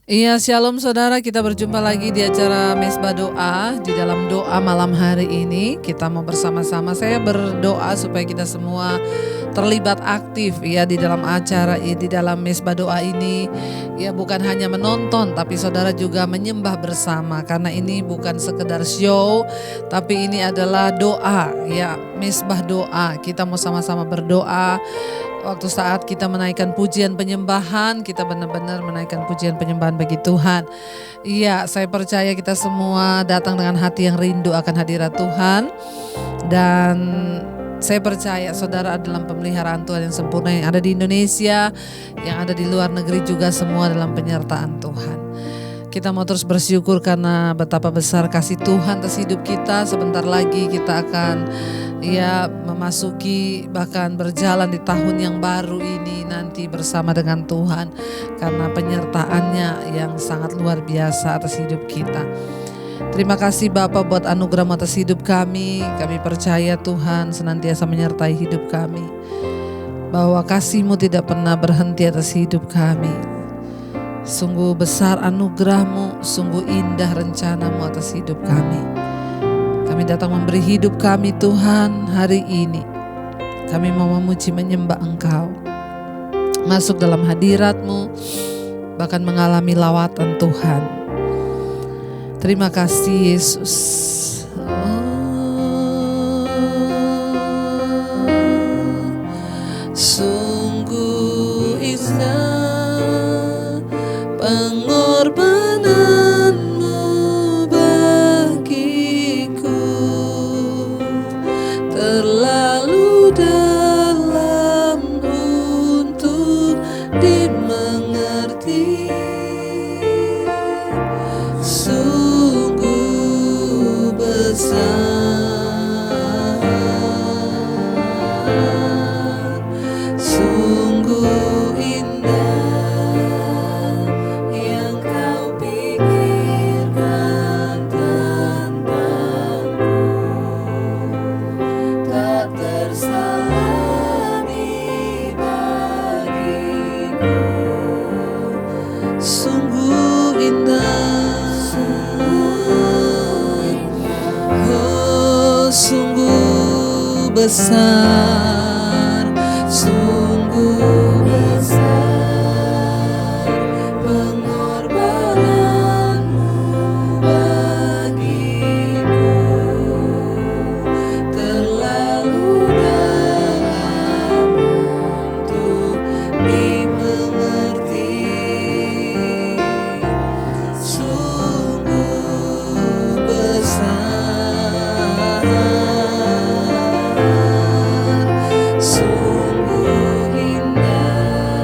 Iya, shalom saudara, kita berjumpa lagi di acara Mesbah Doa. Di dalam doa malam hari ini kita mau bersama-sama, saya berdoa supaya kita semua terlibat aktif ya di dalam acara, di dalam Mesbah Doa ini. Ya, bukan hanya menonton tapi saudara juga menyembah bersama, karena ini bukan sekedar show tapi ini adalah doa ya, Mesbah Doa. Kita mau sama-sama berdoa. Waktu saat kita menaikkan pujian penyembahan, kita benar-benar menaikkan pujian penyembahan bagi Tuhan. Iya, saya percaya kita semua datang dengan hati yang rindu akan hadirat Tuhan. Dan saya percaya saudara ada dalam pemeliharaan Tuhan yang sempurna, yang ada di Indonesia, yang ada di luar negeri juga, semua dalam penyertaan Tuhan. Kita mau terus bersyukur karena betapa besar kasih Tuhan atas hidup kita. Sebentar lagi kita akan memasuki, bahkan berjalan di tahun yang baru ini nanti bersama dengan Tuhan, karena penyertaannya yang sangat luar biasa atas hidup kita. Terima kasih Bapa buat anugerah atas hidup kami. Kami percaya Tuhan senantiasa menyertai hidup kami, bahwa kasih-Mu tidak pernah berhenti atas hidup kami. Sungguh besar anugerah-Mu, sungguh indah rencana-Mu atas hidup kami. Kami datang memberi hidup kami Tuhan hari ini. Kami mau memuji menyembah Engkau, masuk dalam hadirat-Mu, bahkan mengalami lawatan Tuhan. Terima kasih Yesus. Sungguh indah pengorbanan-Mu bagiku, terlalu dalam untuk dimengerti. Sungguh besar, sungguh indah yang Kau pikirkan tentangku, tak tersalami bagiku. Sungguh indah, oh sungguh besar, sungguh besar pengorbanan-Mu bagiku, terlalu dalam untuk dimengerti. Sungguh besar, sungguh indah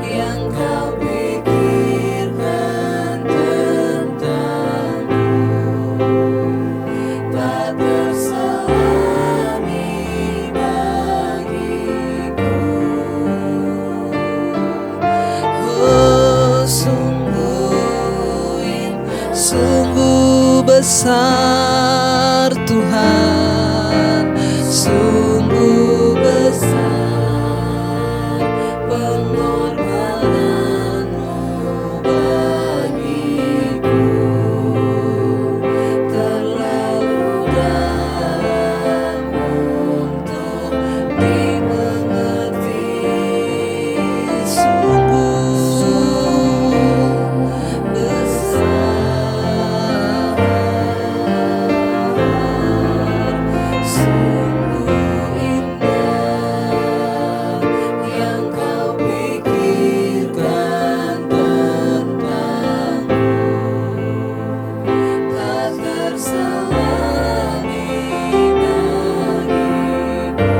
yang Kau pikirkan tentangku, tak tersalami bagiku. Oh sungguh besar Tuhan, sungguh besar pengorbanan-Mu bagiku, terlalu dalam untuk dimengerti. Sungguh besar, sungguh indah yang Kau pikirkan tentangku, tak tersalami bagiku.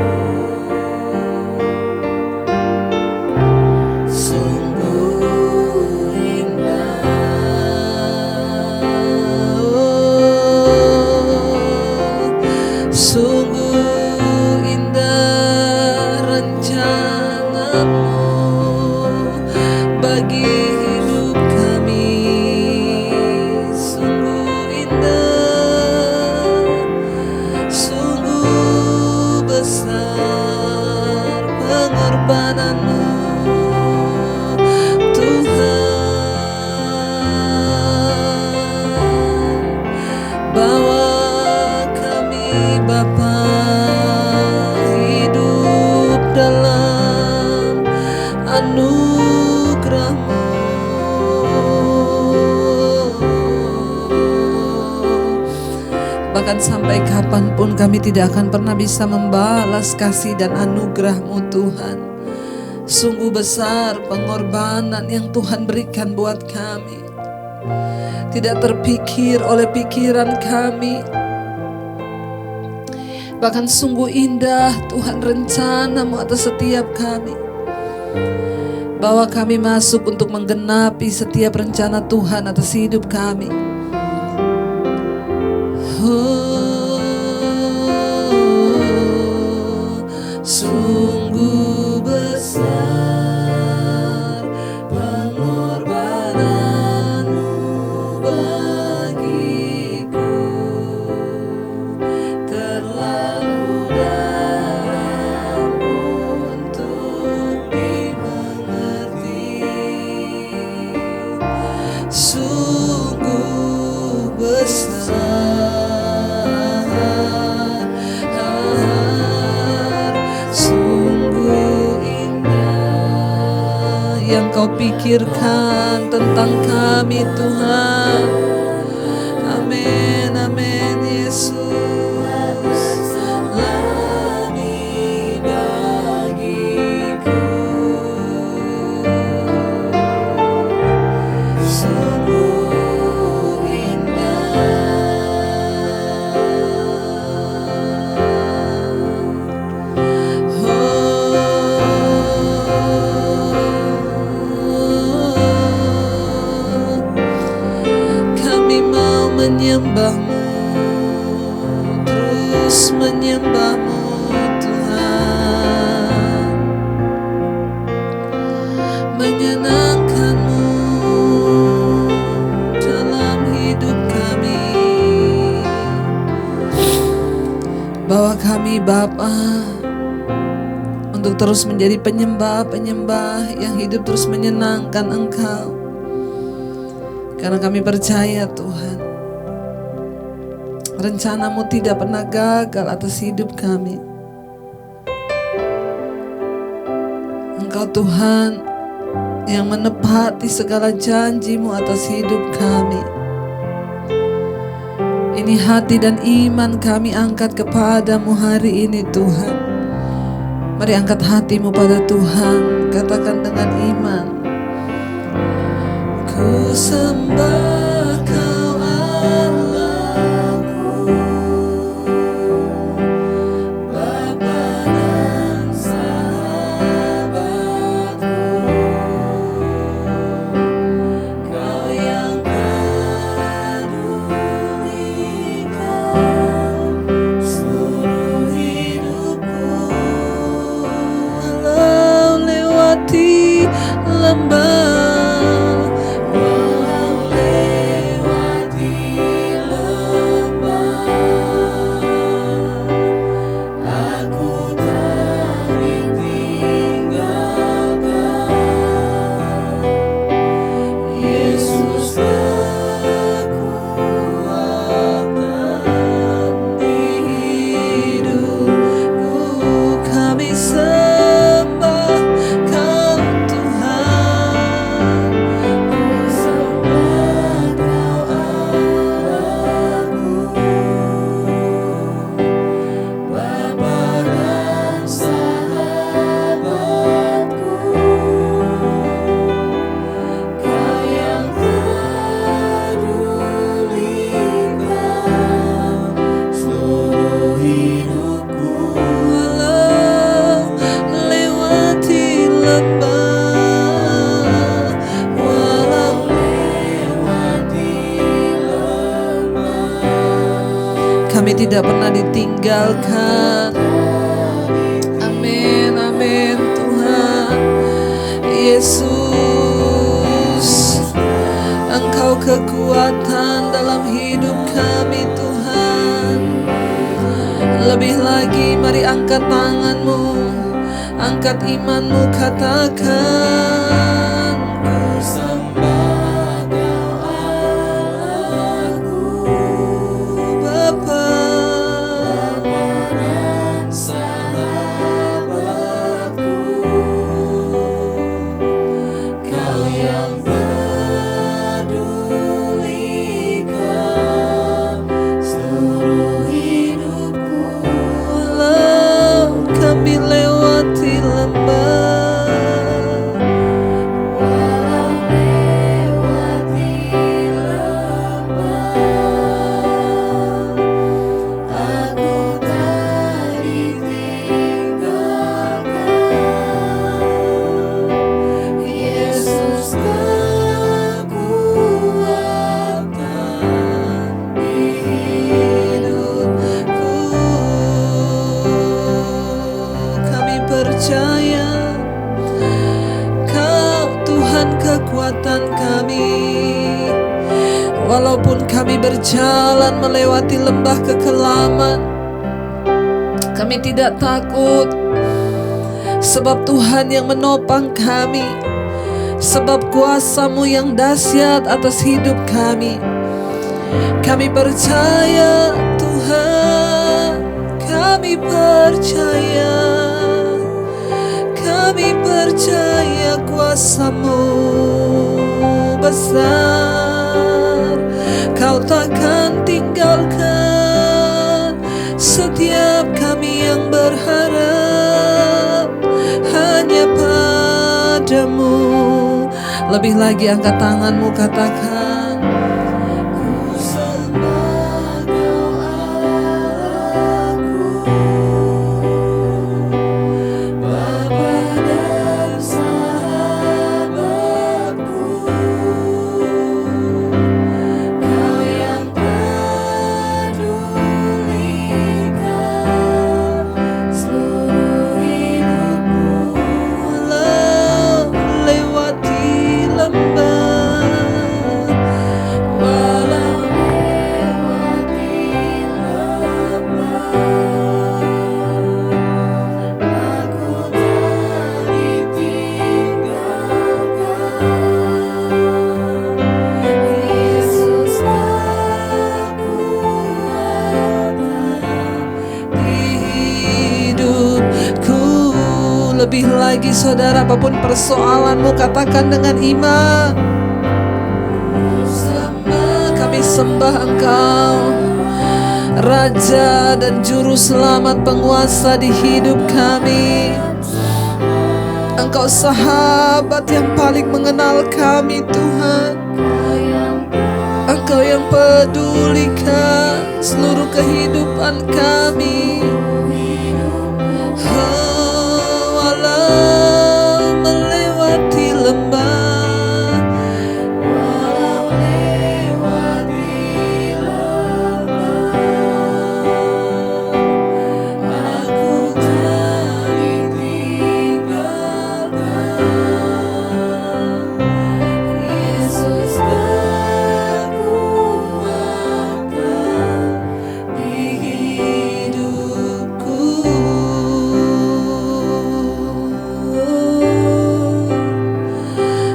Sungguh indah, sungguh indah rencana-Mu bagi hidup kami. Sungguh indah, sungguh besar pengorbanan-Mu Tuhan. sampai kapanpun kami tidak akan pernah bisa membalas kasih dan anugerah-Mu Tuhan. Sungguh besar pengorbanan yang Tuhan berikan buat kami. Tidak terpikir oleh pikiran kami. Bahkan sungguh indah Tuhan rencana-Mu atas setiap kami. Bahwa kami masuk untuk menggenapi setiap rencana Tuhan atas hidup kami. Sungguh besar pengorbanan-Mu bagiku, terlalu dalam untuk dimengerti. Sungguh besar, sungguh indah yang Kau pikirkan tentang kami Tuhan. Amin, amin Yesus. Lebih bagiku, sungguh menyembah-Mu, terus menyembah-Mu Tuhan, menyenangkan-Mu dalam hidup kami. Bawa kami Bapa untuk terus menjadi penyembah-penyembah yang hidup terus menyenangkan Engkau. Karena kami percaya Tuhan, rencana-Mu tidak pernah gagal atas hidup kami. Engkau Tuhan yang menepati segala janji-Mu atas hidup kami. Ini hati dan iman kami angkat kepada-Mu hari ini Tuhan. Mari angkat hatimu pada Tuhan, katakan dengan iman. Ku sembah Kau Allahku, Bapa dan sahabatku. Kau yang pedulikan seluruh hidupku. Walau lewati lembah, kami tidak pernah ditinggalkan. Amin, amin Tuhan. Yesus, Engkau kekuatan dalam hidup kami Tuhan. Lebih lagi mari angkat tanganmu, angkat imanmu, katakan. Seluruh kekuatan kami. Walaupun kami berjalan melewati lembah kekelaman, kami tidak takut, sebab Tuhan yang menopang kami, sebab kuasa-Mu yang dahsyat atas hidup kami. Kami percaya Tuhan, kami percaya, kami percaya kuasa-Mu besar. Kau takkan tinggalkan setiap kami yang berharap hanya padamu. Lebih lagi angkat tanganmu, katakan, ku sembah Kau Allahku, Bapa dan sahabatku. Kau yang pedulikan seluruh hidupku. Walau lewati lembah, walau lewati lembah, aku tak ditinggalkan. Yesus kekuatan di hidupku. Lebih lagi saudara, apapun persoalanmu, katakan dengan iman, kami sembah Engkau, Raja dan Juru Selamat, penguasa di hidup kami. Engkau sahabat yang paling mengenal kami, Tuhan. Engkau yang pedulikan seluruh kehidupan kami. Walau melewati lembah, walau lewati lembah, aku tak ditinggalkan. Yesus kekuatan di hidupku.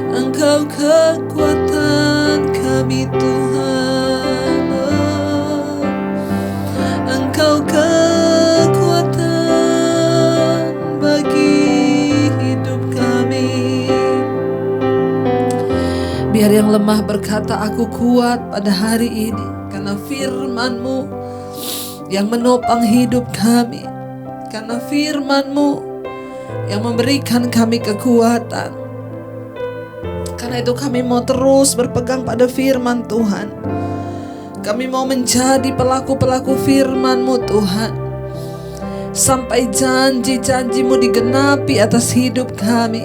Engkau kekuatan kami, Tuhan. Engkau kekuatan bagi hidup kami. Biar yang lemah berkata, aku kuat pada hari ini, karena firman-Mu yang menopang hidup kami, karena firman-Mu yang memberikan kami kekuatan. Karena itu kami mau terus berpegang pada firman Tuhan. Kami mau menjadi pelaku-pelaku firman-Mu, Tuhan, sampai janji-janji-Mu digenapi atas hidup kami.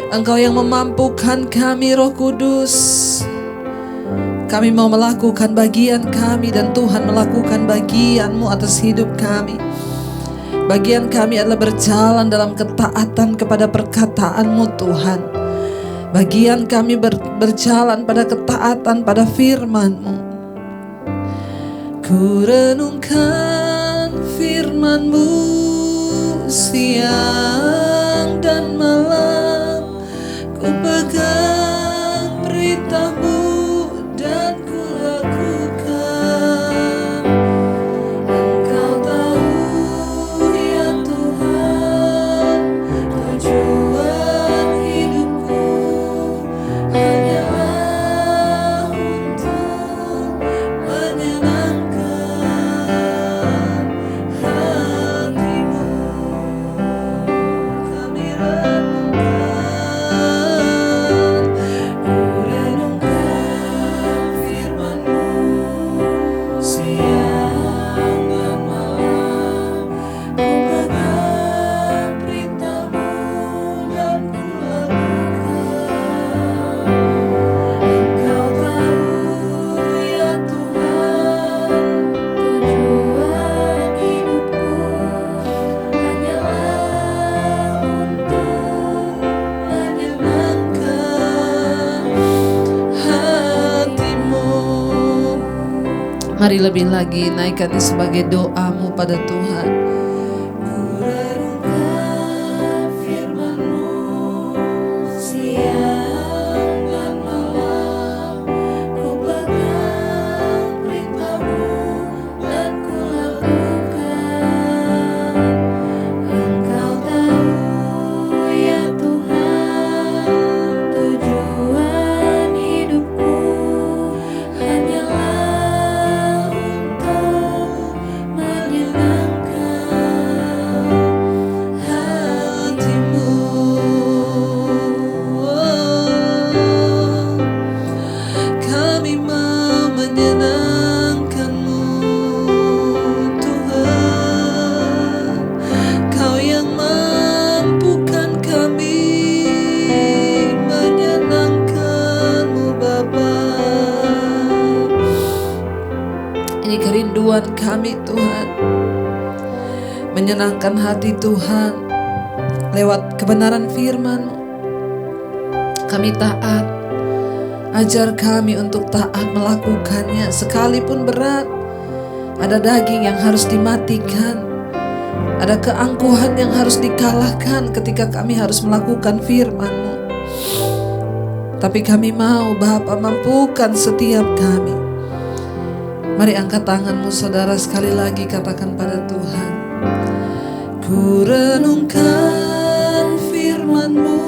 Engkau yang memampukan kami, Roh Kudus. Kami mau melakukan bagian kami, dan Tuhan melakukan bagian-Mu atas hidup kami. Bagian kami adalah berjalan dalam ketaatan kepada perkataan-Mu, Tuhan. Bagian kami berjalan pada ketaatan pada firman-Mu. Ku renungkan firman-Mu siang dan malam. Ku pegang berita-Mu dan ku lakukan. Engkau tahu ya Tuhan, tujuan hidupku hanyalah untuk menyenangkan hati-Mu. Mari lebih lagi naikkan ini sebagai doamu pada Tuhan. Ku renungkan firman-Mu siang dan malam, ku pegang perintah-Mu dan ku lakukan. Engkau tahu ya Tuhan, tujuan hidupku hanyalah untuk menyenangkan hati-Mu. Kami mau menyenangkan-Mu, Tuhan. Kau yang mampukan kami menyenangkan-Mu, Bapa. Ini kerinduan kami Tuhan, menyenangkan hati Tuhan lewat kebenaran firman-Mu. Kami taat, ajar kami untuk taat melakukannya sekalipun berat. Ada daging yang harus dimatikan, ada keangkuhan yang harus dikalahkan ketika kami harus melakukan firman-Mu. Tapi kami mau Bapa, mampukan setiap kami. Mari angkat tanganmu saudara, sekali lagi katakan pada Tuhan. Ku renungkan firman-Mu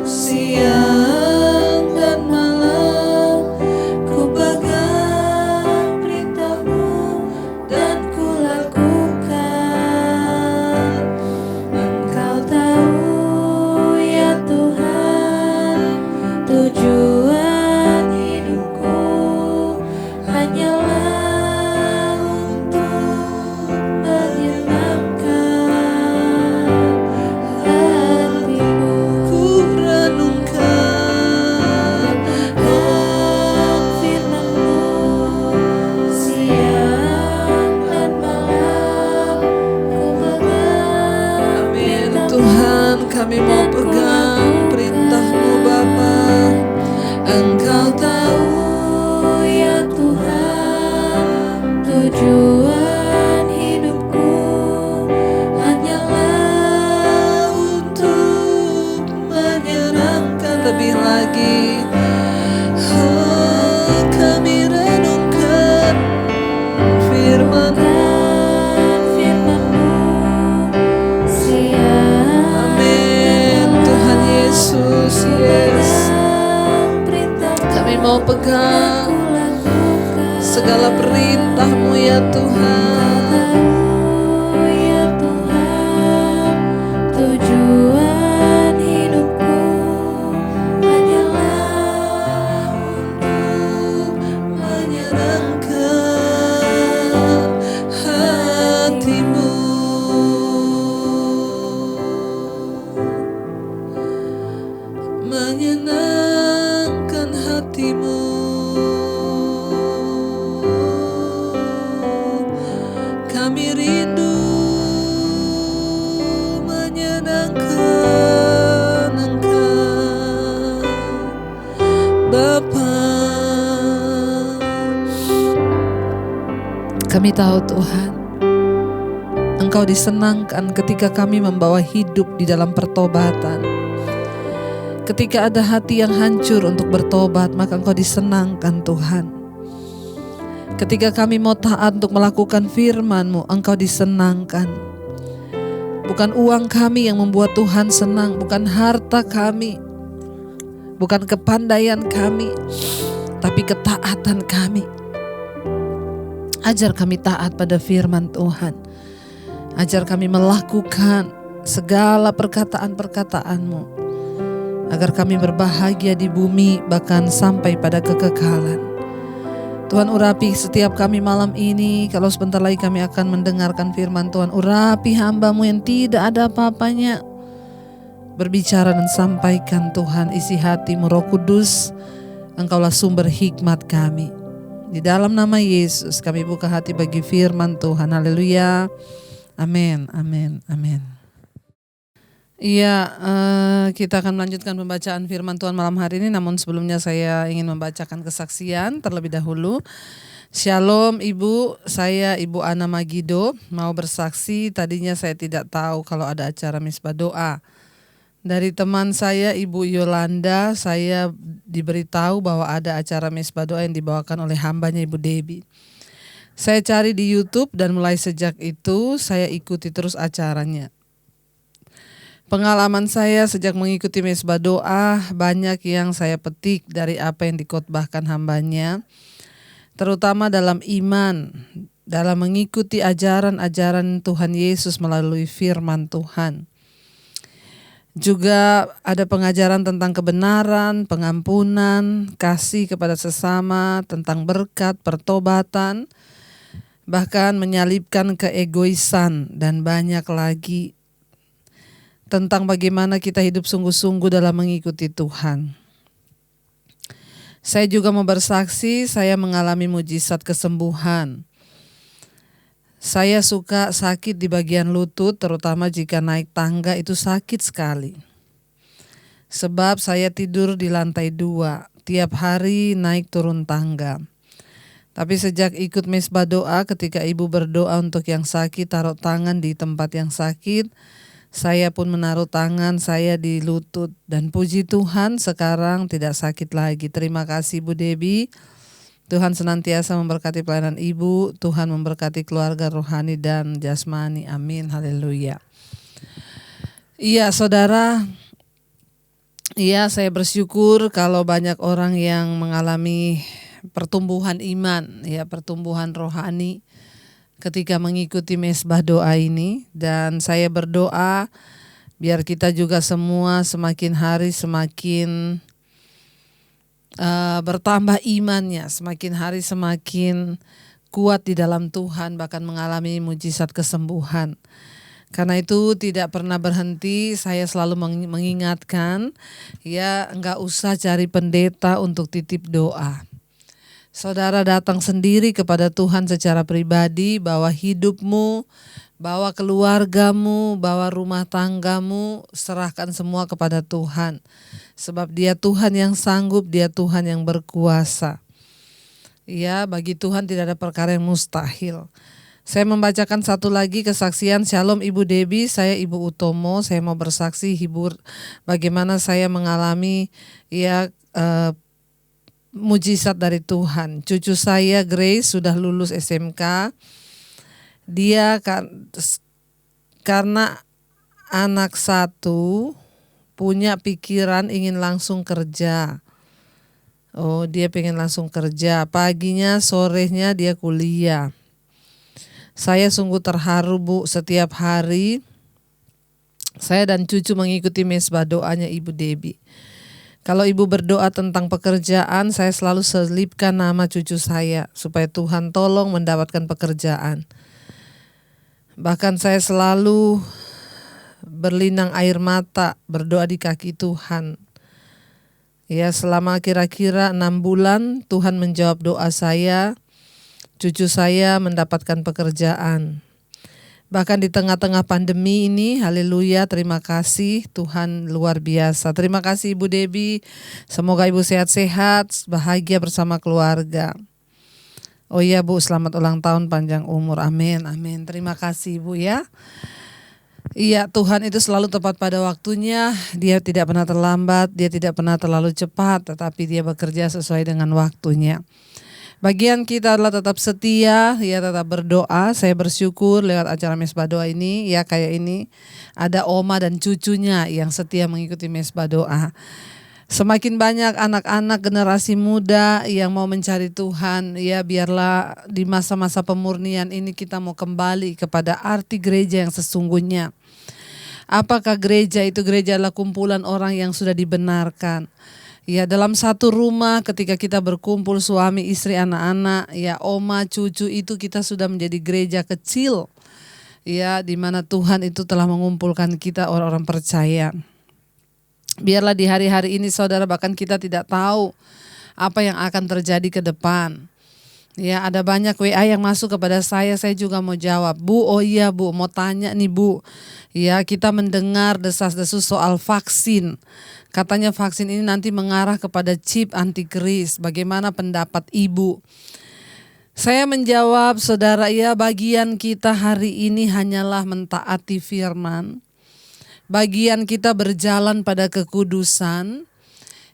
siang dan malam, ku pegang perintah-Mu dan ku lakukan. Engkau tahu ya Tuhan, tujuan hidupku hanyalah untuk menyenangkan hati-Mu. Ku renungkan firman-Mu siang dan malam, ku pegang Amin Tuhan, kami mau pegang perintah-Mu Bapa. Engkau tahu ya Tuhan, tujuan hidupku hanyalah untuk menyenangkan. Lebih lagi, Kami renungkan firman-Mu siang amin Tuhan Yesus, yes. kami mau pegang segala perintah-Mu ya Tuhan. ya Tuhan, tujuan hidupku hanyalah untuk menyenangkan hati-Mu. Menyenangkan hati-Mu. Kami rindu menyenangkan Engkau, Bapa. Kami tahu Tuhan, Engkau disenangkan ketika kami membawa hidup di dalam pertobatan. Ketika ada hati yang hancur untuk bertobat, maka Engkau disenangkan Tuhan. Ketika kami mau taat untuk melakukan firman-Mu, Engkau disenangkan. Bukan uang kami yang membuat Tuhan senang, bukan harta kami, bukan kepandaian kami, tapi ketaatan kami. Ajar kami taat pada firman Tuhan. Ajar kami melakukan segala perkataan-perkataan-Mu, agar kami berbahagia di bumi bahkan sampai pada kekekalan. Tuhan, urapi setiap kami malam ini. Kalau sebentar lagi kami akan mendengarkan firman Tuhan, urapi hamba-Mu yang tidak ada apa-apanya. Berbicara dan sampaikan Tuhan isi hati-Mu, Roh Kudus. Engkaulah sumber hikmat kami. Di dalam nama Yesus kami buka hati bagi firman Tuhan. Haleluya. Amin, amin, amin. Iya, kita akan melanjutkan pembacaan firman Tuhan malam hari ini. Namun sebelumnya saya ingin membacakan kesaksian terlebih dahulu. Shalom Ibu, saya Ibu Ana Magido, mau bersaksi. Tadinya saya tidak tahu kalau ada acara misbah doa. Dari teman saya Ibu Yolanda, saya diberitahu bahwa ada acara misbah doa yang dibawakan oleh hambanya Ibu Debbie. Saya cari di YouTube dan mulai sejak itu saya ikuti terus acaranya. Pengalaman saya sejak mengikuti misbah doa, banyak yang saya petik dari apa yang dikotbahkan hambanya, terutama dalam iman, dalam mengikuti ajaran-ajaran Tuhan Yesus melalui firman Tuhan. Juga ada pengajaran tentang kebenaran, pengampunan, kasih kepada sesama, tentang berkat, pertobatan, bahkan menyalibkan keegoisan, dan banyak lagi tentang bagaimana kita hidup sungguh-sungguh dalam mengikuti Tuhan. Saya juga mau bersaksi, saya mengalami mujizat kesembuhan. Saya suka sakit di bagian lutut, terutama jika naik tangga itu sakit sekali. Sebab saya tidur di lantai 2, tiap hari naik turun tangga. Tapi sejak ikut misbah doa, ketika ibu berdoa untuk yang sakit, taruh tangan di tempat yang sakit, saya pun menaruh tangan saya di lutut, dan puji Tuhan sekarang tidak sakit lagi. Terima kasih Bu Debbie. Tuhan senantiasa memberkati pelayanan Ibu, Tuhan memberkati keluarga rohani dan jasmani. Amin. Haleluya. Iya saudara, iya saya bersyukur kalau banyak orang yang mengalami pertumbuhan iman, ya pertumbuhan rohani ketika mengikuti mesbah doa ini, dan saya berdoa biar kita juga semua semakin hari semakin bertambah imannya, semakin hari semakin kuat di dalam Tuhan, bahkan mengalami mujizat kesembuhan. Karena itu tidak pernah berhenti, saya selalu mengingatkan, ya enggak usah cari pendeta untuk titip doa. Saudara datang sendiri kepada Tuhan secara pribadi, bawa hidupmu, bawa keluargamu, bawa rumah tanggamu, serahkan semua kepada Tuhan. Sebab Dia Tuhan yang sanggup, Dia Tuhan yang berkuasa. Ya, bagi Tuhan tidak ada perkara yang mustahil. Saya membacakan satu lagi kesaksian. Shalom Ibu Debbie, saya Ibu Utomo. Saya mau bersaksi hibur bagaimana saya mengalami mujizat dari Tuhan. Cucu saya Grace sudah lulus SMK. Dia karena anak satu punya pikiran ingin langsung kerja. Oh, dia pengen langsung kerja. Paginya, sorenya dia kuliah. Saya sungguh terharu Bu, setiap hari saya dan cucu mengikuti mesbah doanya Ibu Debbie. Kalau ibu berdoa tentang pekerjaan, saya selalu selipkan nama cucu saya supaya Tuhan tolong mendapatkan pekerjaan. Bahkan saya selalu berlinang air mata berdoa di kaki Tuhan. Ya, selama kira-kira 6 bulan Tuhan menjawab doa saya, cucu saya mendapatkan pekerjaan. Bahkan di tengah-tengah pandemi ini, haleluya, terima kasih Tuhan luar biasa. Terima kasih Ibu Debbie, semoga Ibu sehat-sehat, bahagia bersama keluarga. Oh iya Bu, selamat ulang tahun, panjang umur, amin, amin. Terima kasih Ibu ya. Iya, Tuhan itu selalu tepat pada waktunya, Dia tidak pernah terlambat, Dia tidak pernah terlalu cepat, tetapi Dia bekerja sesuai dengan waktunya. Bagian kita adalah tetap setia, ya tetap berdoa. Saya bersyukur lewat acara mesbah doa ini, ya kayak ini ada oma dan cucunya yang setia mengikuti mesbah doa. Semakin banyak anak-anak generasi muda yang mau mencari Tuhan, ya biarlah di masa-masa pemurnian ini kita mau kembali kepada arti gereja yang sesungguhnya. Apakah gereja itu? Gereja adalah kumpulan orang yang sudah dibenarkan. Ya, dalam satu rumah ketika kita berkumpul suami, istri, anak-anak, ya oma, cucu, itu kita sudah menjadi gereja kecil. Ya, di mana Tuhan itu telah mengumpulkan kita orang-orang percaya. Biarlah di hari-hari ini saudara, bahkan kita tidak tahu apa yang akan terjadi ke depan. Ya, ada banyak WA yang masuk kepada saya juga mau jawab. Bu, oh iya Bu, mau tanya nih Bu. Ya, kita mendengar desas-desus soal vaksin. Katanya vaksin ini nanti mengarah kepada chip antikris. Bagaimana pendapat Ibu? Saya menjawab, saudara, ya bagian kita hari ini hanyalah mentaati firman. Bagian kita berjalan pada kekudusan.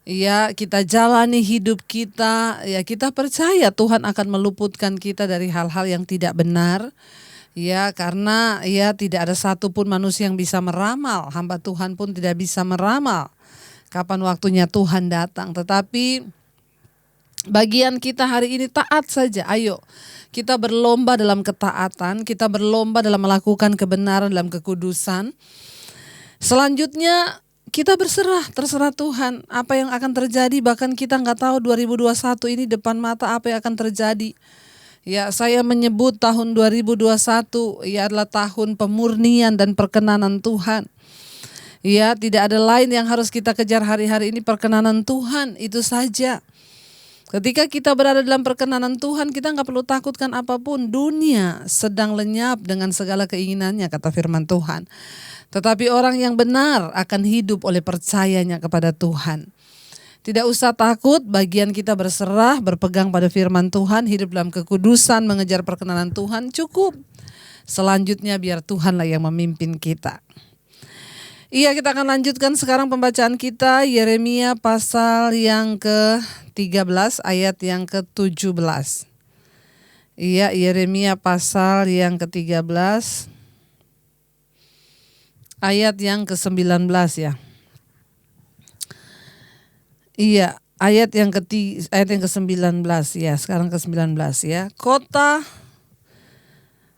Ya, kita jalani hidup kita, ya kita percaya Tuhan akan meluputkan kita dari hal-hal yang tidak benar. Ya, karena ya tidak ada satupun manusia yang bisa meramal, hamba Tuhan pun tidak bisa meramal kapan waktunya Tuhan datang. Tetapi bagian kita hari ini taat saja. Ayo, kita berlomba dalam ketaatan, kita berlomba dalam melakukan kebenaran dalam kekudusan. Selanjutnya kita berserah, terserah Tuhan. Apa yang akan terjadi, bahkan kita nggak tahu 2021 ini depan mata apa yang akan terjadi. Ya, saya menyebut tahun 2021 ya adalah tahun pemurnian dan perkenanan Tuhan. Ya, tidak ada lain yang harus kita kejar hari-hari ini, perkenanan Tuhan, itu saja. Ketika kita berada dalam perkenanan Tuhan, kita nggak perlu takutkan apapun. Dunia sedang lenyap dengan segala keinginannya, kata firman Tuhan. Tetapi orang yang benar akan hidup oleh percayanya kepada Tuhan. Tidak usah takut, bagian kita berserah, berpegang pada firman Tuhan, hidup dalam kekudusan, mengejar perkenanan Tuhan, cukup. Selanjutnya biar Tuhanlah yang memimpin kita. Iya, kita akan lanjutkan sekarang pembacaan kita, Yeremia pasal yang ke-13 ayat yang ke-17. Iya, Yeremia pasal yang ke-13 ayat yang ke-19 ya. Iya, ayat yang ke-19 ya, sekarang ke-19 ya.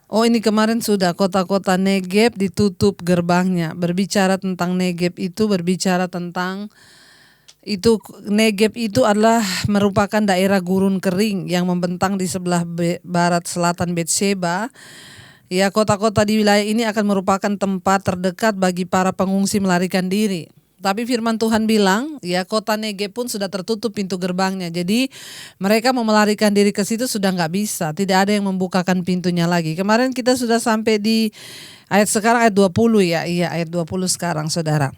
Ini kemarin sudah, kota-kota Negeb ditutup gerbangnya. Berbicara tentang Negeb itu berbicara tentang Negeb itu adalah merupakan daerah gurun kering yang membentang di sebelah barat selatan Betsheba. Ya, kota-kota di wilayah ini akan merupakan tempat terdekat bagi para pengungsi melarikan diri. Tapi firman Tuhan bilang, ya kota Negeb pun sudah tertutup pintu gerbangnya. Jadi mereka mau melarikan diri ke situ sudah nggak bisa. Tidak ada yang membukakan pintunya lagi. Kemarin kita sudah sampai di sekarang ayat 20 ya. Iya, ayat 20 sekarang, saudara.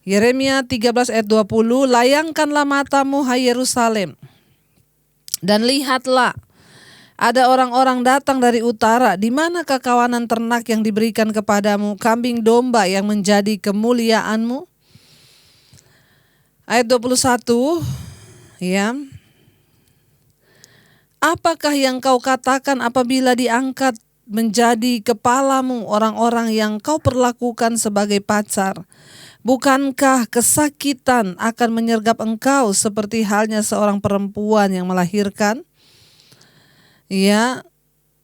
Yeremia 13 ayat 20, layangkanlah matamu hai Yerusalem, dan lihatlah, ada orang-orang datang dari utara. Di manakah kawanan ternak yang diberikan kepadamu, kambing domba yang menjadi kemuliaanmu? Ayat 21, ya. Apakah yang kau katakan apabila diangkat menjadi kepalamu orang-orang yang kau perlakukan sebagai pacar? Bukankah kesakitan akan menyergap engkau seperti halnya seorang perempuan yang melahirkan? Ya,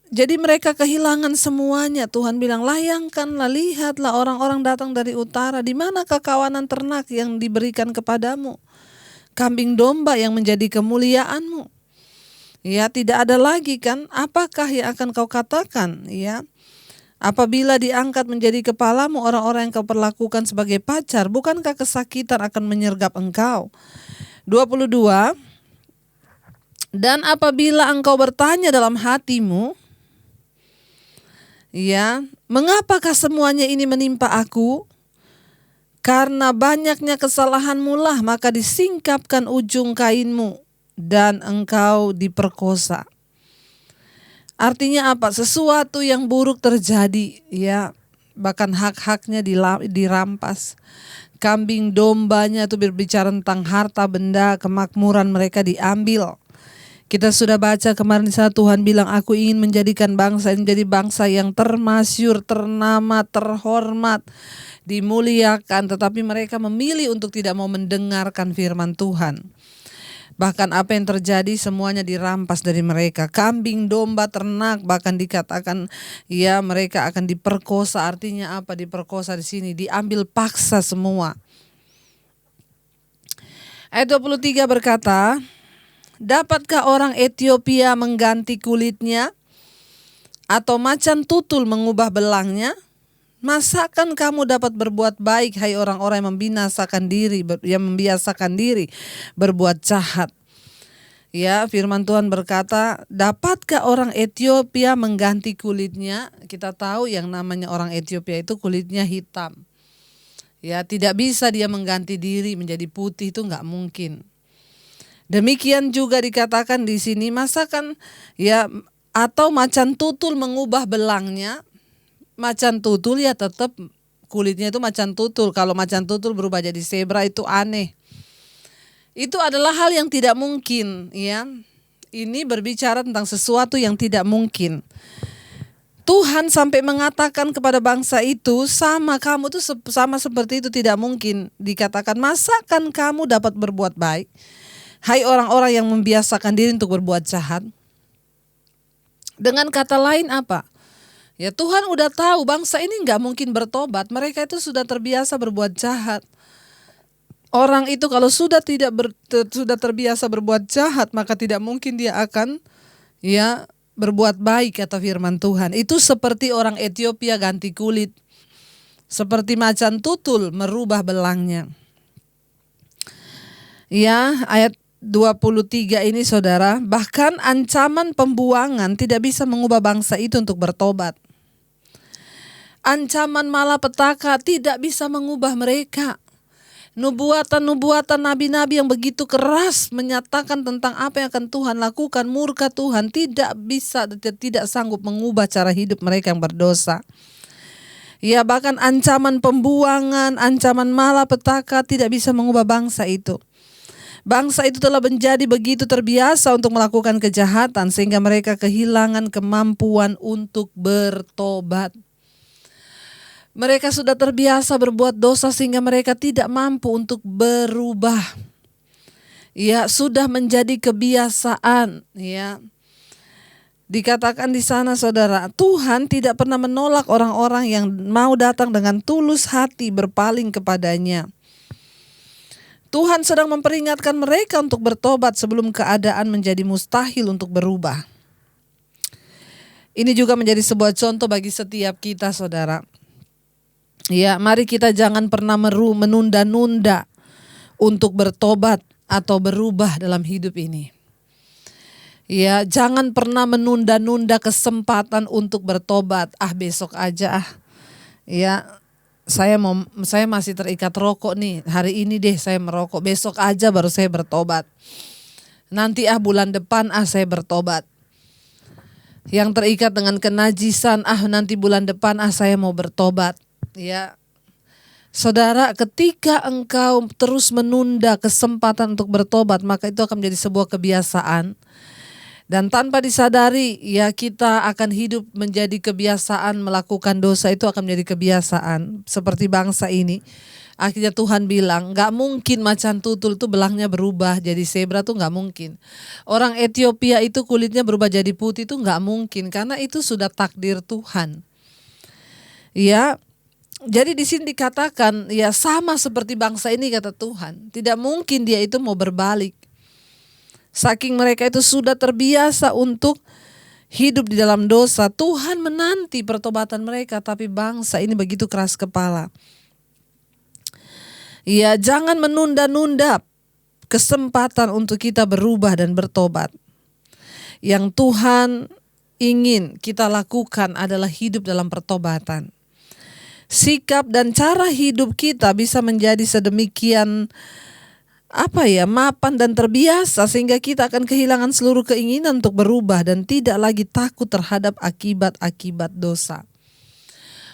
jadi mereka kehilangan semuanya. Tuhan bilang, layangkanlah, lihatlah orang-orang datang dari utara. Di manakah kawanan ternak yang diberikan kepadamu? Kambing domba yang menjadi kemuliaanmu. Ya, tidak ada lagi kan? Apakah yang akan kau katakan? Ya, apabila diangkat menjadi kepalamu orang-orang yang kau perlakukan sebagai pacar, bukankah kesakitan akan menyergap engkau? 22. Dan apabila engkau bertanya dalam hatimu, ya, mengapakah semuanya ini menimpa aku? Karena banyaknya kesalahanmu lah, maka disingkapkan ujung kainmu dan engkau diperkosa. Artinya apa? Sesuatu yang buruk terjadi, ya, bahkan hak-haknya dirampas. Kambing dombanya itu berbicara tentang harta benda, kemakmuran mereka diambil. Kita sudah baca kemarin di sana Tuhan bilang, aku ingin menjadikan bangsa ini menjadi bangsa yang termasyur, ternama, terhormat, dimuliakan. Tetapi mereka memilih untuk tidak mau mendengarkan firman Tuhan. Bahkan apa yang terjadi semuanya dirampas dari mereka. Kambing, domba, ternak, bahkan dikatakan ya mereka akan diperkosa. Artinya apa diperkosa di sini? Diambil paksa semua. Ayat 23 berkata, dapatkah orang Ethiopia mengganti kulitnya, atau macan tutul mengubah belangnya? Masakan kamu dapat berbuat baik, hai orang-orang yang membiasakan diri berbuat jahat? Ya, firman Tuhan berkata, dapatkah orang Ethiopia mengganti kulitnya? Kita tahu yang namanya orang Ethiopia itu kulitnya hitam. Ya, tidak bisa dia mengganti diri menjadi putih, itu nggak mungkin. Demikian juga dikatakan di sini, masakan ya atau macan tutul mengubah belangnya. Macan tutul ya tetap kulitnya itu macan tutul. Kalau macan tutul berubah jadi zebra itu aneh. Itu adalah hal yang tidak mungkin, ya. Ini berbicara tentang sesuatu yang tidak mungkin. Tuhan sampai mengatakan kepada bangsa itu, kamu tuh sama seperti itu, tidak mungkin. Dikatakan, masakan kamu dapat berbuat baik, hai orang-orang yang membiasakan diri untuk berbuat jahat. Dengan kata lain apa? Ya Tuhan udah tahu bangsa ini gak mungkin bertobat. Mereka itu sudah terbiasa berbuat jahat. Orang itu kalau sudah terbiasa berbuat jahat, maka tidak mungkin dia akan ya berbuat baik, kata firman Tuhan. Itu seperti orang Ethiopia ganti kulit, seperti macan tutul merubah belangnya. Ya, ayat 23 ini saudara, bahkan ancaman pembuangan tidak bisa mengubah bangsa itu untuk bertobat. Ancaman malapetaka tidak bisa mengubah mereka. Nubuatan-nubuatan nabi-nabi yang begitu keras menyatakan tentang apa yang akan Tuhan lakukan, murka Tuhan tidak sanggup mengubah cara hidup mereka yang berdosa. Ya, bahkan ancaman pembuangan, ancaman malapetaka tidak bisa mengubah bangsa itu. Bangsa itu telah menjadi begitu terbiasa untuk melakukan kejahatan sehingga mereka kehilangan kemampuan untuk bertobat. Mereka sudah terbiasa berbuat dosa sehingga mereka tidak mampu untuk berubah. Ya, sudah menjadi kebiasaan, ya. Dikatakan di sana saudara, Tuhan tidak pernah menolak orang-orang yang mau datang dengan tulus hati berpaling kepadanya. Tuhan sedang memperingatkan mereka untuk bertobat sebelum keadaan menjadi mustahil untuk berubah. Ini juga menjadi sebuah contoh bagi setiap kita saudara. Ya, mari kita jangan pernah menunda-nunda untuk bertobat atau berubah dalam hidup ini. Ya, jangan pernah menunda-nunda kesempatan untuk bertobat. Besok aja Ya, saya masih terikat rokok nih. Hari ini deh saya merokok. Besok aja baru saya bertobat. Nanti bulan depan saya bertobat. Yang terikat dengan kenajisan, nanti bulan depan saya mau bertobat. Ya, saudara, ketika engkau terus menunda kesempatan untuk bertobat, maka itu akan menjadi sebuah kebiasaan. Dan tanpa disadari, ya kita akan hidup menjadi kebiasaan melakukan dosa, itu akan menjadi kebiasaan. Seperti bangsa ini, akhirnya Tuhan bilang, gak mungkin macan tutul tuh belangnya berubah jadi zebra tuh gak mungkin. Orang Ethiopia itu kulitnya berubah jadi putih tuh gak mungkin, karena itu sudah takdir Tuhan. Ya, jadi di sini dikatakan ya sama seperti bangsa ini, kata Tuhan. Tidak mungkin dia itu mau berbalik. Saking mereka itu sudah terbiasa untuk hidup di dalam dosa. Tuhan menanti pertobatan mereka, tapi bangsa ini begitu keras kepala. Ya, jangan menunda-nunda kesempatan untuk kita berubah dan bertobat. Yang Tuhan ingin kita lakukan adalah hidup dalam pertobatan. Sikap dan cara hidup kita bisa menjadi sedemikian mapan dan terbiasa sehingga kita akan kehilangan seluruh keinginan untuk berubah dan tidak lagi takut terhadap akibat-akibat dosa.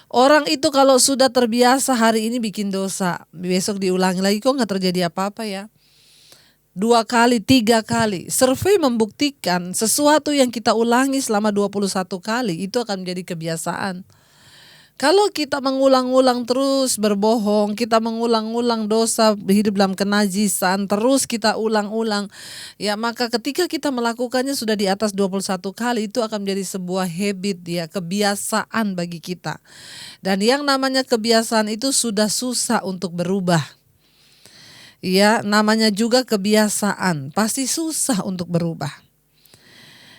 Orang itu kalau sudah terbiasa hari ini bikin dosa, besok diulangi lagi, kok gak terjadi apa-apa ya. 2 kali, 3 kali. Survei membuktikan sesuatu yang kita ulangi selama 21 kali itu akan menjadi kebiasaan. Kalau kita mengulang-ulang terus berbohong, kita mengulang-ulang dosa, hidup dalam kenajisan, terus kita ulang-ulang, ya maka ketika kita melakukannya sudah di atas 21 kali, itu akan menjadi sebuah habit, ya, kebiasaan bagi kita. Dan yang namanya kebiasaan itu sudah susah untuk berubah. Ya, namanya juga kebiasaan, pasti susah untuk berubah.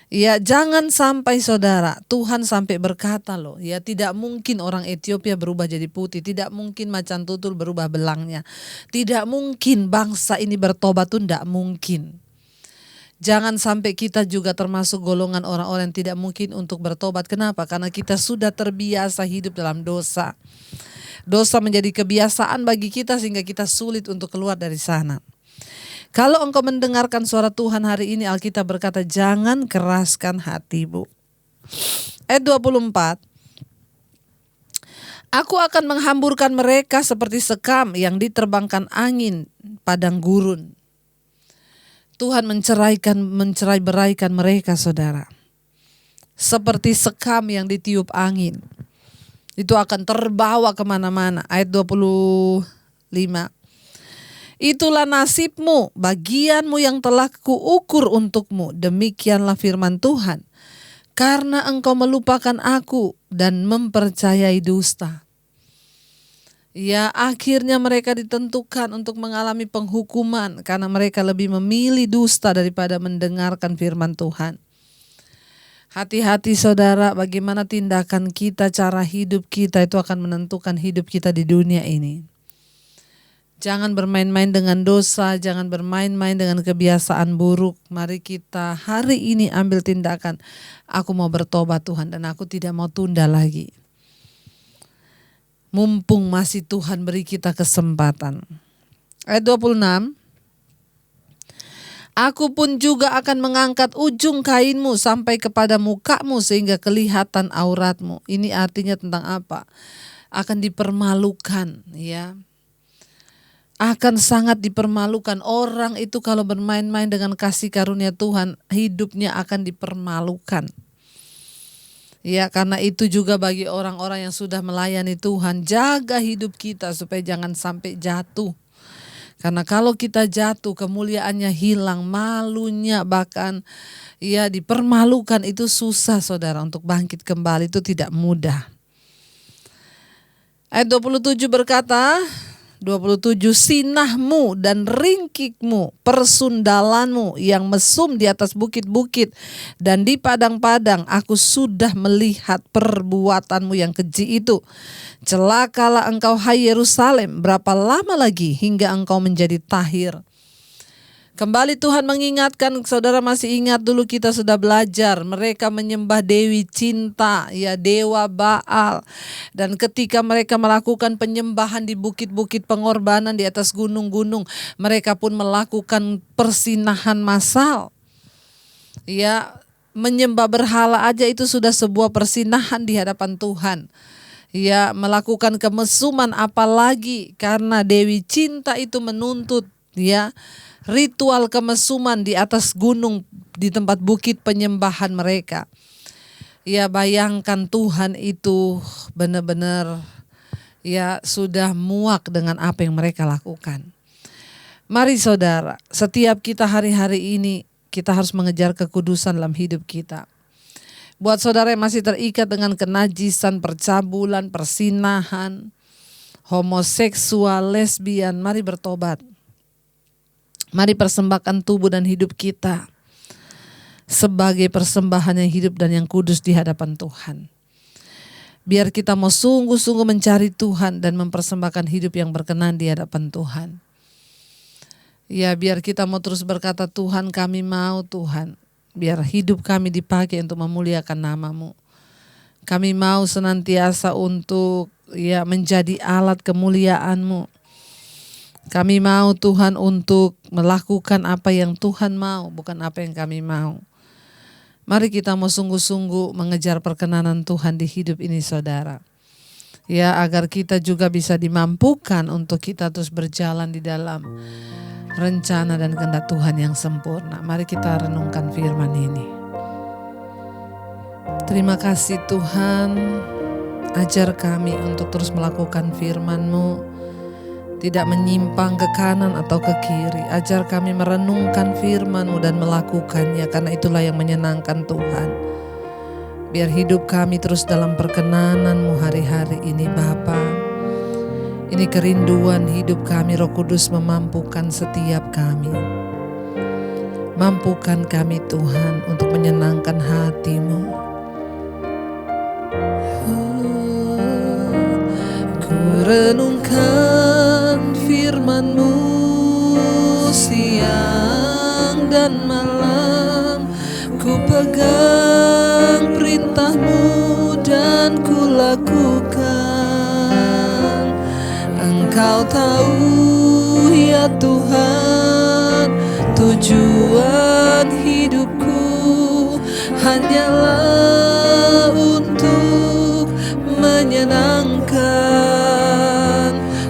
Ya, jangan sampai saudara, Tuhan sampai berkata loh, ya tidak mungkin orang Ethiopia berubah jadi putih, tidak mungkin macan tutul berubah belangnya, tidak mungkin bangsa ini bertobat tuh tidak mungkin. Jangan sampai kita juga termasuk golongan orang-orang yang tidak mungkin untuk bertobat. Kenapa? Karena kita sudah terbiasa hidup dalam dosa. Dosa menjadi kebiasaan bagi kita sehingga kita sulit untuk keluar dari sana. Kalau engkau mendengarkan suara Tuhan hari ini, Alkitab berkata jangan keraskan hatimu. Ayat 24. Aku akan menghamburkan mereka seperti sekam yang diterbangkan angin padang gurun. Tuhan mencerai-beraikan mereka, saudara. Seperti sekam yang ditiup angin. Itu akan terbawa kemana-mana. Ayat 25. Itulah nasibmu, bagianmu yang telah kuukur untukmu. Demikianlah firman Tuhan. Karena engkau melupakan aku dan mempercayai dusta. Ya, akhirnya mereka ditentukan untuk mengalami penghukuman karena mereka lebih memilih dusta daripada mendengarkan firman Tuhan. Hati-hati saudara, bagaimana tindakan kita, cara hidup kita itu akan menentukan hidup kita di dunia ini. Jangan bermain-main dengan dosa, jangan bermain-main dengan kebiasaan buruk. Mari kita hari ini ambil tindakan. Aku mau bertobat Tuhan dan aku tidak mau tunda lagi. Mumpung masih Tuhan beri kita kesempatan. Ayat 26. Aku pun juga akan mengangkat ujung kainmu sampai kepada mukamu sehingga kelihatan auratmu. Ini artinya tentang apa? Akan dipermalukan, ya. Akan sangat dipermalukan. Orang itu kalau bermain-main dengan kasih karunia Tuhan, hidupnya akan dipermalukan. Ya, karena itu juga bagi orang-orang yang sudah melayani Tuhan, jaga hidup kita supaya jangan sampai jatuh. Karena kalau kita jatuh, kemuliaannya hilang, malunya bahkan ya dipermalukan, itu susah saudara, untuk bangkit kembali itu tidak mudah. Ayat 27 berkata, 27, sinahmu dan ringkikmu, persundalanmu yang mesum di atas bukit-bukit dan di padang-padang, aku sudah melihat perbuatanmu yang keji itu. Celakalah engkau hai Yerusalem, berapa lama lagi hingga engkau menjadi tahir? Kembali Tuhan mengingatkan, saudara masih ingat dulu kita sudah belajar, mereka menyembah Dewi Cinta, ya dewa Baal. Dan ketika mereka melakukan penyembahan di bukit-bukit pengorbanan di atas gunung-gunung, mereka pun melakukan persinahan massal. Ya, menyembah berhala aja itu sudah sebuah persinahan di hadapan Tuhan. Ya, melakukan kemesuman apalagi karena Dewi Cinta itu menuntut, ya, ritual kemesuman di atas gunung di tempat bukit penyembahan mereka. Ya, bayangkan Tuhan itu benar-benar ya sudah muak dengan apa yang mereka lakukan. Mari saudara, setiap kita hari-hari ini kita harus mengejar kekudusan dalam hidup kita. Buat saudara yang masih terikat dengan kenajisan, percabulan, persinahan, homoseksual, lesbian, mari bertobat. Mari persembahkan tubuh dan hidup kita sebagai persembahan yang hidup dan yang kudus di hadapan Tuhan. Biar kita mau sungguh-sungguh mencari Tuhan dan mempersembahkan hidup yang berkenan di hadapan Tuhan. Ya, biar kita mau terus berkata, Tuhan kami mau Tuhan. Biar hidup kami dipakai untuk memuliakan nama-Mu. Kami mau senantiasa untuk ya menjadi alat kemuliaan-Mu. Kami mau Tuhan untuk melakukan apa yang Tuhan mau, bukan apa yang kami mau. Mari kita mau sungguh-sungguh mengejar perkenanan Tuhan di hidup ini saudara. Ya, agar kita juga bisa dimampukan untuk kita terus berjalan di dalam rencana dan kehendak Tuhan yang sempurna. Mari kita renungkan firman ini. Terima kasih Tuhan, ajar kami untuk terus melakukan firman-Mu, tidak menyimpang ke kanan atau ke kiri. Ajar kami merenungkan firman-Mu dan melakukannya, karena itulah yang menyenangkan Tuhan. Biar hidup kami terus dalam perkenanan-Mu hari-hari ini Bapa. Ini kerinduan hidup kami, Roh Kudus memampukan setiap kami. Mampukan kami Tuhan untuk menyenangkan hati-Mu. Ku renungkan firman-Mu siang dan malam. Ku pegang perintah-Mu dan ku lakukan. Engkau tahu ya Tuhan, Tujuan hidupku hanyalah untuk menyenangkan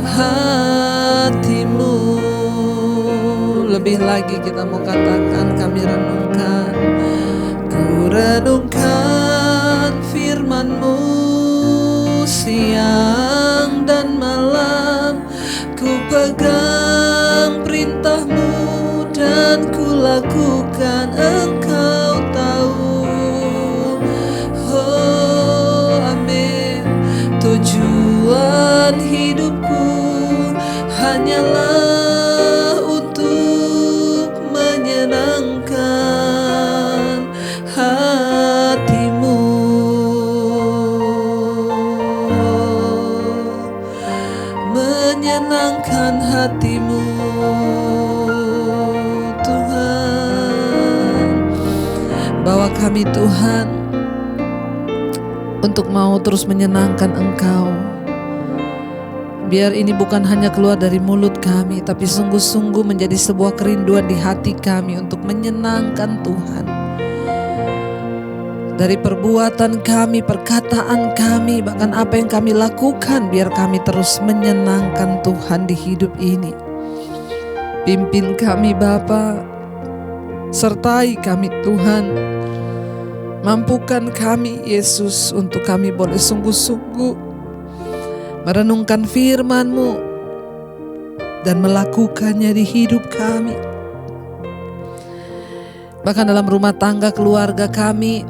hatimu. Lebih lagi kita mau katakan, kami renungkan. Ku renungkan firman-Mu siang dan malam, ku pegang perintah-Mu dan ku lakukan. Engkau tahu, oh amin. Tujuan hidupku hanyalah untuk menyenangkan hatimu, menyenangkan hatimu Tuhan. Bawa kami Tuhan untuk mau terus menyenangkan Engkau. Biar ini bukan hanya keluar dari mulut kami, tapi sungguh-sungguh menjadi sebuah kerinduan di hati kami untuk menyenangkan Tuhan. Dari perbuatan kami, perkataan kami, bahkan apa yang kami lakukan, biar kami terus menyenangkan Tuhan di hidup ini. Pimpin kami Bapa, sertai kami Tuhan. Mampukan kami Yesus untuk kami boleh sungguh-sungguh merenungkan firman-Mu dan melakukannya di hidup kami. Bahkan dalam rumah tangga keluarga kami,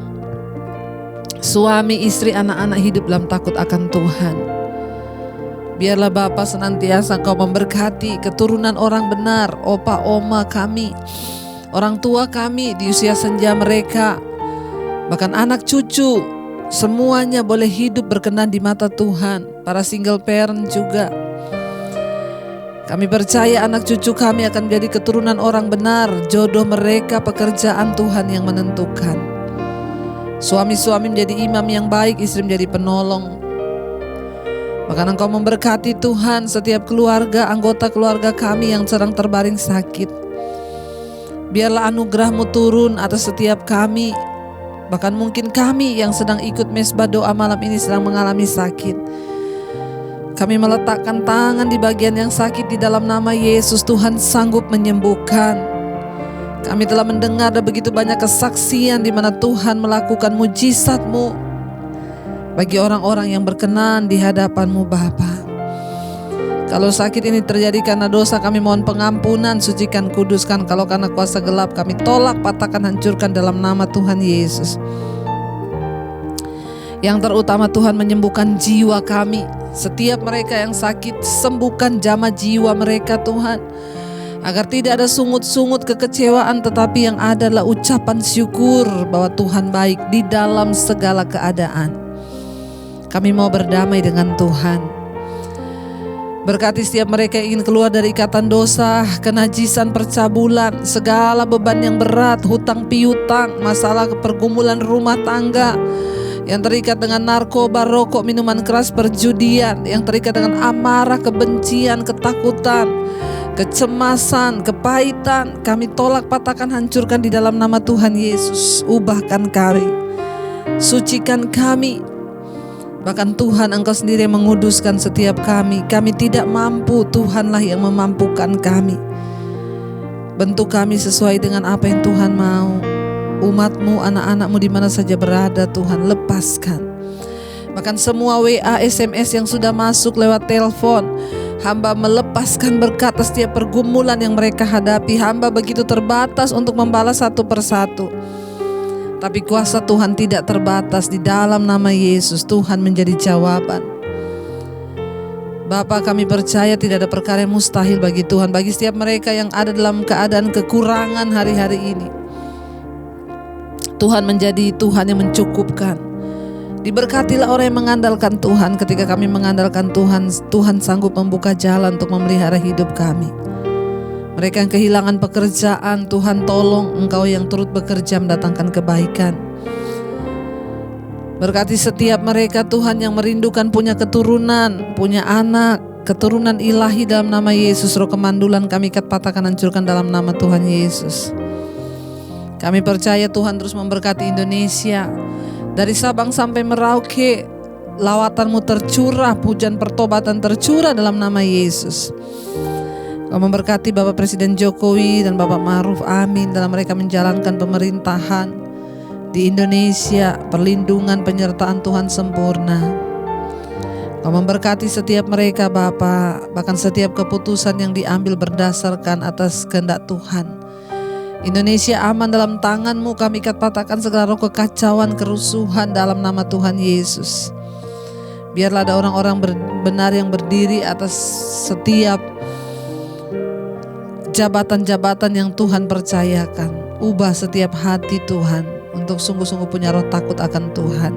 suami, istri, anak-anak hidup dalam takut akan Tuhan. Biarlah Bapa senantiasa Kau memberkati keturunan orang benar, opa, oma kami, orang tua kami di usia senja mereka, bahkan anak cucu, semuanya boleh hidup berkenan di mata Tuhan. Para single parent juga. Kami percaya anak cucu kami akan menjadi keturunan orang benar. Jodoh mereka, pekerjaan Tuhan yang menentukan. Suami-suami menjadi imam yang baik, istri menjadi penolong. Bahkan Engkau memberkati Tuhan setiap keluarga, anggota keluarga kami yang sedang terbaring sakit. Biarlah anugerah-Mu turun atas setiap kami. Bahkan mungkin kami yang sedang ikut mesbah doa malam ini sedang mengalami sakit. Kami meletakkan tangan di bagian yang sakit di dalam nama Yesus. Tuhan sanggup menyembuhkan. Kami telah mendengar ada begitu banyak kesaksian di mana Tuhan melakukan mujizat-Mu bagi orang-orang yang berkenan di hadapan-Mu Bapa. Kalau sakit ini terjadi karena dosa, kami mohon pengampunan, sucikan, kuduskan. Kalau karena kuasa gelap, kami tolak, patahkan, hancurkan dalam nama Tuhan Yesus. Yang terutama Tuhan menyembuhkan jiwa kami. Setiap mereka yang sakit, sembuhkan jamah jiwa mereka Tuhan. Agar tidak ada sungut-sungut kekecewaan, tetapi yang ada adalah ucapan syukur bahwa Tuhan baik di dalam segala keadaan. Kami mau berdamai dengan Tuhan. Berkati setiap mereka yang ingin keluar dari ikatan dosa, kenajisan, percabulan, segala beban yang berat, hutang piutang, masalah pergumulan rumah tangga, yang terikat dengan narkoba, rokok, minuman keras, perjudian, yang terikat dengan amarah, kebencian, ketakutan, kecemasan, kepahitan, kami tolak, patahkan, hancurkan di dalam nama Tuhan Yesus. Ubahkan kami, sucikan kami. Bahkan Tuhan Engkau sendiri yang menguduskan setiap kami. Kami tidak mampu, Tuhanlah yang memampukan kami. Bentuk kami sesuai dengan apa yang Tuhan mau. Umat-Mu, anak-anak-Mu di mana saja berada, Tuhan lepaskan. Bahkan semua WA, SMS yang sudah masuk lewat telepon, hamba melepaskan berkat setiap pergumulan yang mereka hadapi. Hamba begitu terbatas untuk membalas satu persatu. Tapi kuasa Tuhan tidak terbatas. Di dalam nama Yesus, Tuhan menjadi jawaban. Bapa, kami percaya tidak ada perkara yang mustahil bagi Tuhan. Bagi setiap mereka yang ada dalam keadaan kekurangan hari-hari ini, Tuhan menjadi Tuhan yang mencukupkan. Diberkatilah orang yang mengandalkan Tuhan. Ketika kami mengandalkan Tuhan, Tuhan sanggup membuka jalan untuk memelihara hidup kami. Mereka yang kehilangan pekerjaan, Tuhan tolong, Engkau yang turut bekerja mendatangkan kebaikan. Berkati setiap mereka Tuhan yang merindukan punya keturunan, punya anak, keturunan ilahi dalam nama Yesus. Roh kemandulan kami ikat, patahkan, hancurkan dalam nama Tuhan Yesus. Kami percaya Tuhan terus memberkati Indonesia. Dari Sabang sampai Merauke, lawatan-Mu tercurah, hujan pertobatan tercurah dalam nama Yesus. Kau memberkati Bapak Presiden Jokowi dan Bapak Ma'ruf Amin dalam mereka menjalankan pemerintahan di Indonesia. Perlindungan penyertaan Tuhan sempurna. Kau memberkati setiap mereka Bapa, bahkan setiap keputusan yang diambil berdasarkan atas kehendak Tuhan. Indonesia aman dalam tangan-Mu. Kami ikat, patahkan segala roh kekacauan, kerusuhan dalam nama Tuhan Yesus. Biarlah ada orang-orang benar yang berdiri atas setiap jabatan-jabatan yang Tuhan percayakan. Ubah setiap hati Tuhan untuk sungguh-sungguh punya roh takut akan Tuhan.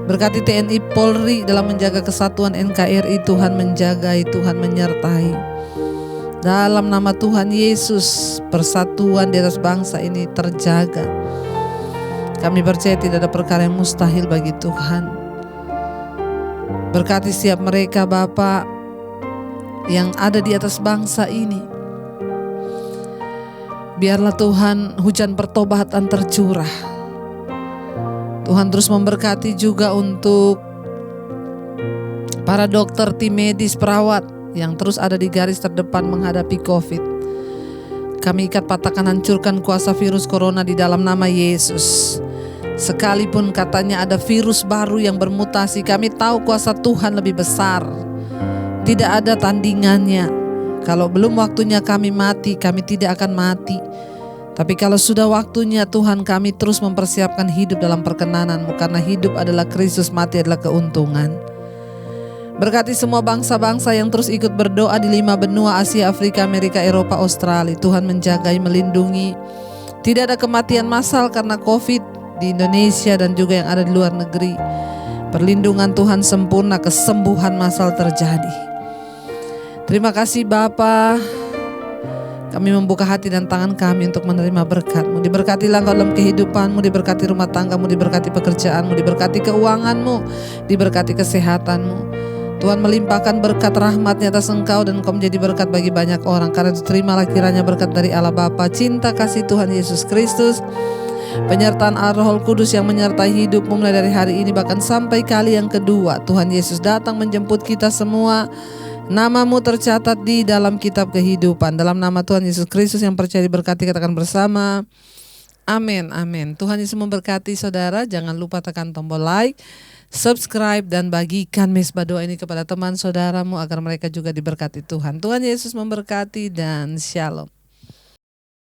Berkati TNI Polri dalam menjaga kesatuan NKRI. Tuhan menjagai, Tuhan menyertai. Dalam nama Tuhan Yesus, persatuan di atas bangsa ini terjaga. Kami percaya tidak ada perkara yang mustahil bagi Tuhan. Berkati setiap mereka Bapa yang ada di atas bangsa ini. Biarlah Tuhan hujan pertobatan tercurah. Tuhan terus memberkati juga untuk para dokter, tim medis, perawat yang terus ada di garis terdepan menghadapi COVID. Kami ikat, patahkan, hancurkan kuasa virus corona di dalam nama Yesus. Sekalipun katanya ada virus baru yang bermutasi, kami tahu kuasa Tuhan lebih besar. Tidak ada tandingannya. Kalau belum waktunya kami mati, kami tidak akan mati. Tapi kalau sudah waktunya Tuhan, kami terus mempersiapkan hidup dalam perkenan-Mu, karena hidup adalah Kristus, mati adalah keuntungan. Berkati semua bangsa-bangsa yang terus ikut berdoa di 5 benua Asia, Afrika, Amerika, Eropa, Australia. Tuhan menjagai, melindungi. Tidak ada kematian massal karena COVID di Indonesia dan juga yang ada di luar negeri. Perlindungan Tuhan sempurna, kesembuhan massal terjadi. Terima kasih Bapa. Kami membuka hati dan tangan kami untuk menerima berkat-Mu. Diberkatilah Engkau dalam kehidupan-Mu, diberkati rumah tangga-Mu, diberkati pekerjaan-Mu, diberkati keuangan-Mu, diberkati kesehatan-Mu. Tuhan melimpahkan berkat rahmat-Nya atas Engkau dan Engkau menjadi berkat bagi banyak orang. Karena itu terimalah kiranya berkat dari Allah Bapa, cinta kasih Tuhan Yesus Kristus, penyertaan Roh Kudus yang menyertai hidupmu mulai dari hari ini bahkan sampai kali yang kedua Tuhan Yesus datang menjemput kita semua. Namamu tercatat di dalam kitab kehidupan. Dalam nama Tuhan Yesus Kristus yang percaya diberkati, katakan bersama amin, amin. Tuhan Yesus memberkati saudara. Jangan lupa tekan tombol like, subscribe, dan bagikan mesbah doa ini kepada teman saudaramu agar mereka juga diberkati Tuhan. Tuhan Yesus memberkati dan shalom.